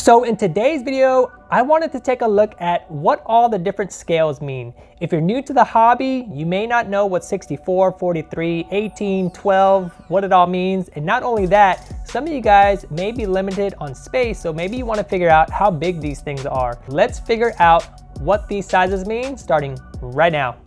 So in today's video, I wanted to take a look at what all the different scales mean. If you're new to the hobby, you may not know what 64, 43, 18, 12, what it all means. And not only that, some of you guys may be limited on space, so maybe you want to figure out how big these things are. Let's figure out what these sizes mean starting right now.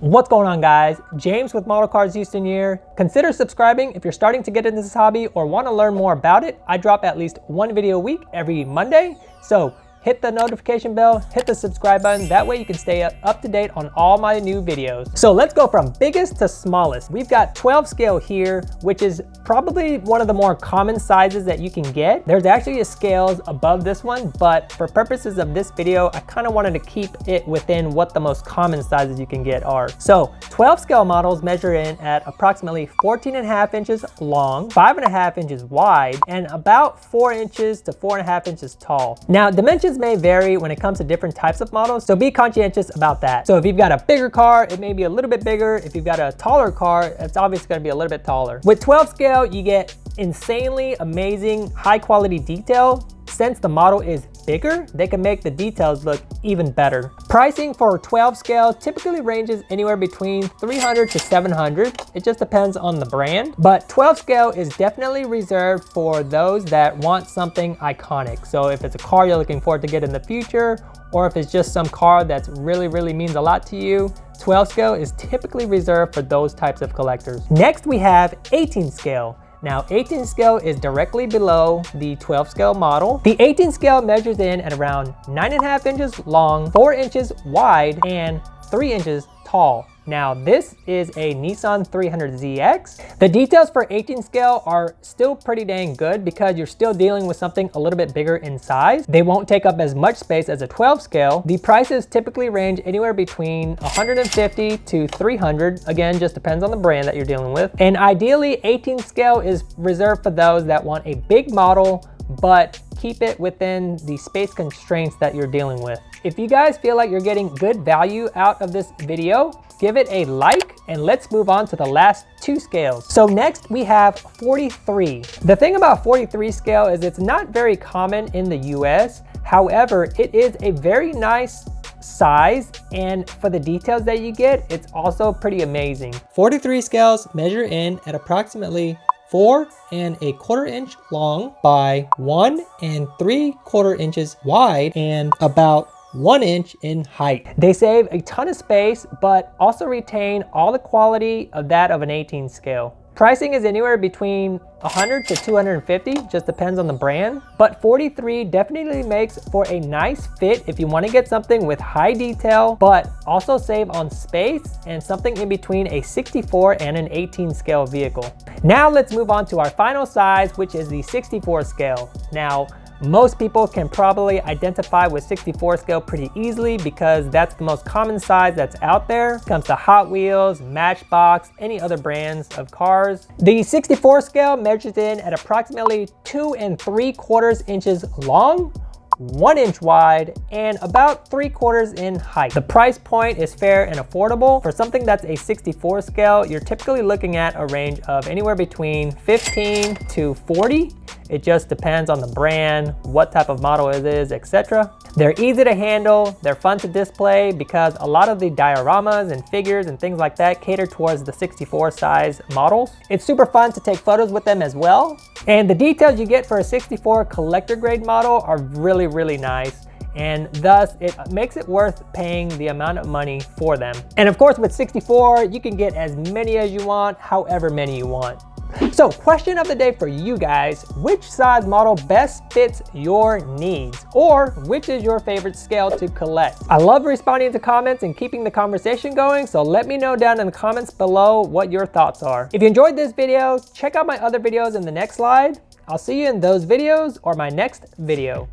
What's going on, guys? James with Model Cars Houston here. Consider subscribing if you're starting to get into this hobby or want to learn more about it. I drop at least one video a week every Monday. So hit the notification bell, hit the subscribe button. That way you can stay up to date on all my new videos. So let's go from biggest to smallest. We've got 12 scale here, which is probably one of the more common sizes that you can get. There's actually a scales above this one, but for purposes of this video, I kind of wanted to keep it within what the most common sizes you can get are. So 12 scale models measure in at approximately 14.5 inches long, 5.5 inches wide, and about 4 inches to 4.5 inches tall. Now, dimensions may vary when it comes to different types of models, so be conscientious about that. So if you've got a bigger car, it may be a little bit bigger. If you've got a taller car, it's obviously going to be a little bit taller. With 12 scale, you get insanely amazing high quality detail. Since the model is bigger, they can make the details look even better. Pricing for 12 scale typically ranges anywhere between $300 to $700. It just depends on the brand, but 12 scale is definitely reserved for those that want something iconic. So if it's a car you're looking forward to get in the future, or if it's just some car that's really means a lot to you, 12 scale is typically reserved for those types of collectors. Next, we have 18 scale. Now, 18 scale is directly below the 12 scale model. The 18 scale measures in at around 9.5 inches long, 4 inches wide, and 3 inches tall. Now, this is a Nissan 300ZX. The details for 18 scale are still pretty dang good because you're still dealing with something a little bit bigger in size. They won't take up as much space as a 12 scale. The prices typically range anywhere between $150 to $300. Again, just depends on the brand that you're dealing with. And ideally, 18 scale is reserved for those that want a big model, but keep it within the space constraints that you're dealing with. If you guys feel like you're getting good value out of this video, give it a like, and let's move on to the last two scales. So next we have 43. The thing about 43 scale is it's not very common in the US. However, it is a very nice size, and for the details that you get, it's also pretty amazing. 43 scales measure in at approximately 4.25 inch long by 1.75 inches wide and about 1 inch in height. They save a ton of space, but also retain all the quality of that of an 18 scale. Pricing is anywhere between $100 to $250, just depends on the brand. But 43 definitely makes for a nice fit if you want to get something with high detail, but also save on space and something in between a 64 and an 18 scale vehicle. Now let's move on to our final size, which is the 64 scale. Now, most people can probably identify with 64 scale pretty easily because that's the most common size that's out there. It comes to Hot Wheels, Matchbox, any other brands of cars. The 64 scale measures in at approximately 2.75 inches long, 1 inch wide, and about 3/4 in height. The price point is fair and affordable. For something that's a 64 scale, you're typically looking at a range of anywhere between 15 to 40. It just depends on the brand, what type of model it is, etc. They're easy to handle, they're fun to display because a lot of the dioramas and figures and things like that cater towards the 64 size models. It's super fun to take photos with them as well. And the details you get for a 64 collector grade model are really nice. And thus it makes it worth paying the amount of money for them. And of course with 64, you can get as many as you want, however many you want. So question of the day for you guys, which size model best fits your needs? Or which is your favorite scale to collect? I love responding to comments and keeping the conversation going, so let me know down in the comments below what your thoughts are. If you enjoyed this video, check out my other videos in the next slide. I'll see you in those videos or my next video.